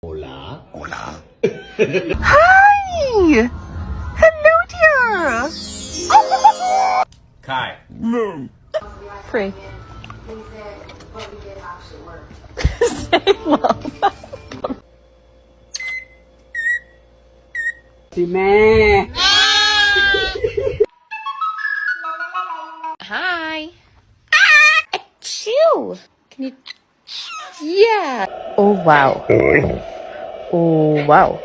Hola. Hola. Hi! Hello, dear! Kai. Free. Say love. Hi. Achoo! Can you? Yeah. Oh wow. Oh wow.